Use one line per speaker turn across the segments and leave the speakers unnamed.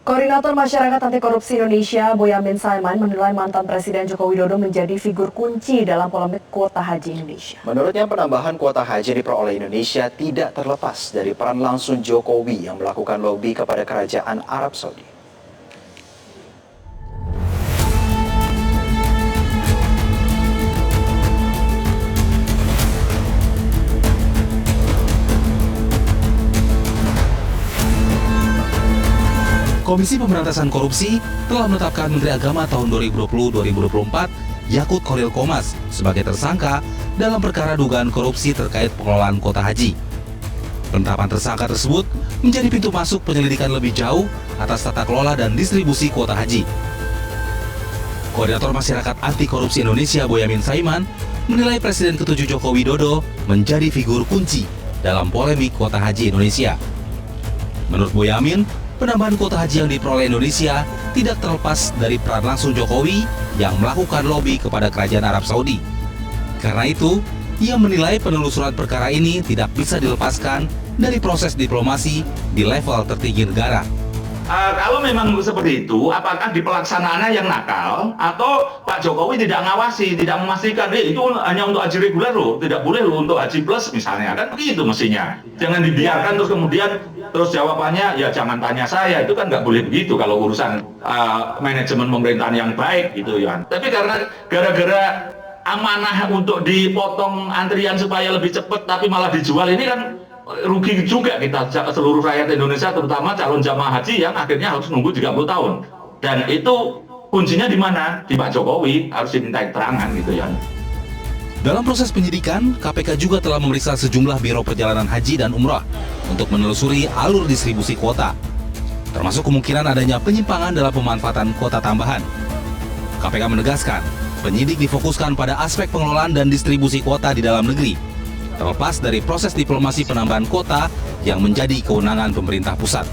Koordinator Masyarakat Anti Korupsi Indonesia, Boyamin Saiman, menilai mantan Presiden Joko Widodo menjadi figur kunci dalam polemik kuota haji Indonesia.
Menurutnya penambahan kuota haji yang diperoleh Indonesia tidak terlepas dari peran langsung Jokowi yang melakukan lobi kepada kerajaan Arab Saudi.
Komisi Pemberantasan Korupsi telah menetapkan Menteri Agama tahun 2020-2024 Yakut Khalil Qomas sebagai tersangka dalam perkara dugaan korupsi terkait pengelolaan kuota haji. Penetapan tersangka tersebut menjadi pintu masuk penyelidikan lebih jauh atas tata kelola dan distribusi kuota haji. Koordinator Masyarakat Anti Korupsi Indonesia Boyamin Saiman menilai Presiden ke-7 Joko Widodo menjadi figur kunci dalam polemik kuota haji Indonesia. Menurut Boyamin, penambahan kuota haji yang diperoleh Indonesia tidak terlepas dari peran langsung Jokowi yang melakukan lobi kepada kerajaan Arab Saudi. Karena itu, ia menilai penelusuran perkara ini tidak bisa dilepaskan dari proses diplomasi di level tertinggi negara.
Kalau memang seperti itu, apakah di pelaksanaannya yang nakal atau Pak Jokowi tidak ngawasi, tidak memastikan itu hanya untuk haji reguler loh, tidak boleh loh untuk haji plus misalnya, kan begitu mestinya. Jangan dibiarkan terus kemudian jawabannya ya jangan tanya saya, itu kan nggak boleh begitu kalau urusan manajemen pemerintahan yang baik gitu ya. Tapi karena gara-gara amanah untuk dipotong antrian supaya lebih cepat tapi malah dijual ini kan rugi juga kita seluruh rakyat Indonesia, terutama calon jamaah haji yang akhirnya harus nunggu 30 tahun. Dan itu kuncinya di mana? Di Pak Jokowi, harus diminta keterangan gitu ya.
Dalam proses penyidikan, KPK juga telah memeriksa sejumlah biro perjalanan haji dan umrah untuk menelusuri alur distribusi kuota, termasuk kemungkinan adanya penyimpangan dalam pemanfaatan kuota tambahan. KPK menegaskan, penyidik difokuskan pada aspek pengelolaan dan distribusi kuota di dalam negeri, terlepas dari proses diplomasi penambahan kuota yang menjadi kewenangan pemerintah pusat.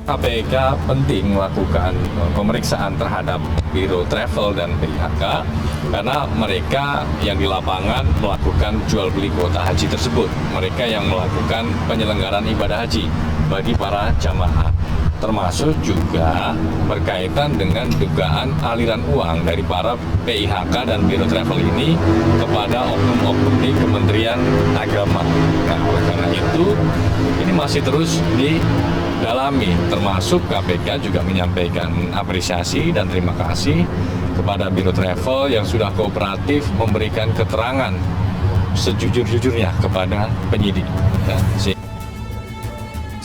KPK penting melakukan pemeriksaan terhadap Biro Travel dan PIHK karena mereka yang di lapangan melakukan jual beli kuota haji tersebut. Mereka yang melakukan penyelenggaraan ibadah haji bagi para jamaah, termasuk juga berkaitan dengan dugaan aliran uang dari para PIHK dan Biro Travel ini kepada oknum-oknum di Kementerian Agama. Nah, oleh karena itu ini masih terus didalami, termasuk KPK juga menyampaikan apresiasi dan terima kasih kepada Biro Travel yang sudah kooperatif memberikan keterangan sejujur-jujurnya kepada penyidik.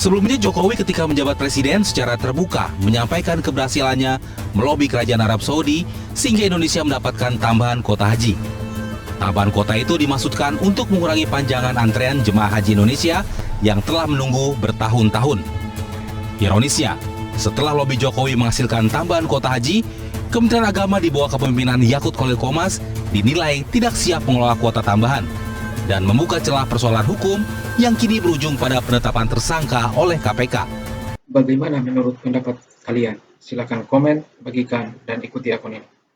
Sebelumnya Jokowi ketika menjabat presiden secara terbuka menyampaikan keberhasilannya melobi kerajaan Arab Saudi sehingga Indonesia mendapatkan tambahan kuota haji. Tambahan kuota itu dimaksudkan untuk mengurangi panjangan antrean jemaah haji Indonesia yang telah menunggu bertahun-tahun. Ironisnya, setelah lobi Jokowi menghasilkan tambahan kuota haji, Kementerian Agama di bawah kepemimpinan Yakut Khalil Qomas dinilai tidak siap mengelola kuota tambahan dan membuka celah persoalan hukum yang kini berujung pada penetapan tersangka oleh KPK.
Bagaimana menurut pendapat kalian? Silakan komen, bagikan, dan ikuti akun ini.